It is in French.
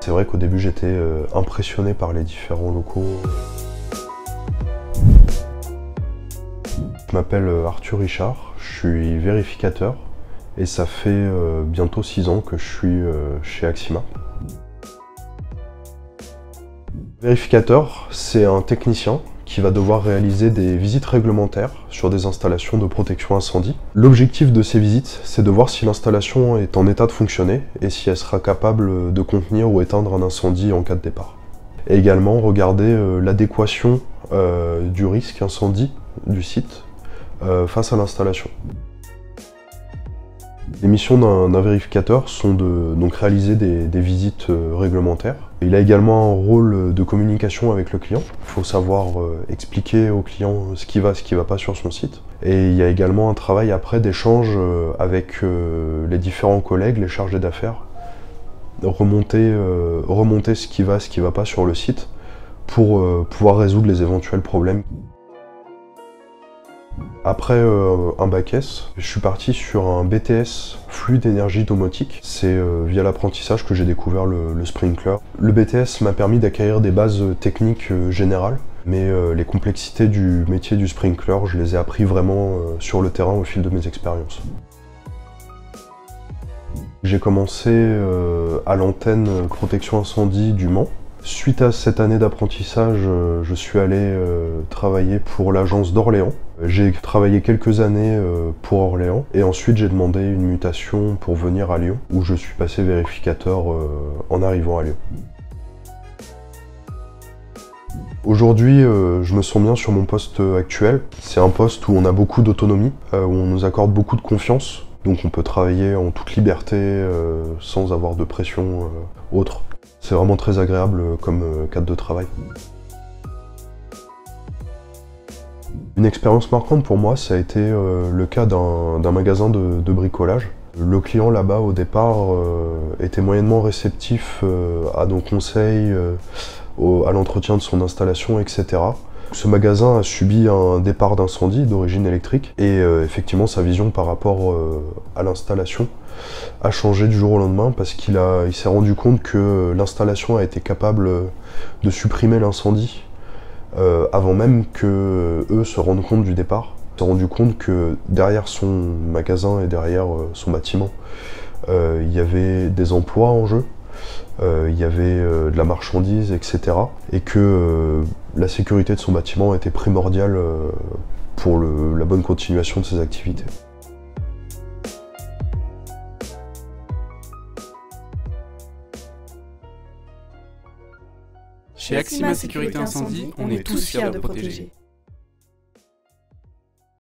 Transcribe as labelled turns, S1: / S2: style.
S1: C'est vrai qu'au début j'étais impressionné par les différents locaux. Je m'appelle Arthur Richard, je suis vérificateur et ça fait bientôt 6 ans que je suis chez Axima. Vérificateur, c'est un technicien qui va devoir réaliser des visites réglementaires sur des installations de protection incendie. L'objectif de ces visites, c'est de voir si l'installation est en état de fonctionner et si elle sera capable de contenir ou éteindre un incendie en cas de départ. Et également regarder l'adéquation du risque incendie du site face à l'installation. Les missions d'un vérificateur sont de réaliser des visites réglementaires. Il a également un rôle de communication avec le client. Il faut savoir expliquer au client ce qui va pas sur son site. Et il y a également un travail après d'échange avec les différents collègues, les chargés d'affaires, remonter ce qui va pas sur le site pour pouvoir résoudre les éventuels problèmes. Après un bac S, je suis parti sur un BTS Fluide Énergie Domotique. C'est via l'apprentissage que j'ai découvert le sprinkler. Le BTS m'a permis d'acquérir des bases techniques générales, mais les complexités du métier du sprinkler, je les ai appris vraiment sur le terrain au fil de mes expériences. J'ai commencé à l'antenne protection incendie du Mans. Suite à cette année d'apprentissage, je suis allé travailler pour l'agence d'Orléans. J'ai travaillé quelques années pour Orléans et ensuite j'ai demandé une mutation pour venir à Lyon où je suis passé vérificateur en arrivant à Lyon. Aujourd'hui, je me sens bien sur mon poste actuel. C'est un poste où on a beaucoup d'autonomie, où on nous accorde beaucoup de confiance. Donc on peut travailler en toute liberté sans avoir de pression autre. C'est vraiment très agréable comme cadre de travail. Une expérience marquante pour moi, ça a été le cas d'un magasin de bricolage. Le client là-bas, au départ, était moyennement réceptif à nos conseils, à l'entretien de son installation, etc. Ce magasin a subi un départ d'incendie d'origine électrique et effectivement sa vision par rapport à l'installation a changé du jour au lendemain parce qu'il s'est rendu compte que l'installation a été capable de supprimer l'incendie avant même que eux se rendent compte du départ. Il s'est rendu compte que derrière son magasin et derrière son bâtiment, il y avait des emplois en jeu. Il y avait de la marchandise, etc. Et que la sécurité de son bâtiment était primordiale pour la bonne continuation de ses activités.
S2: Chez Axima Sécurité Incendie, on est tous fiers de protéger.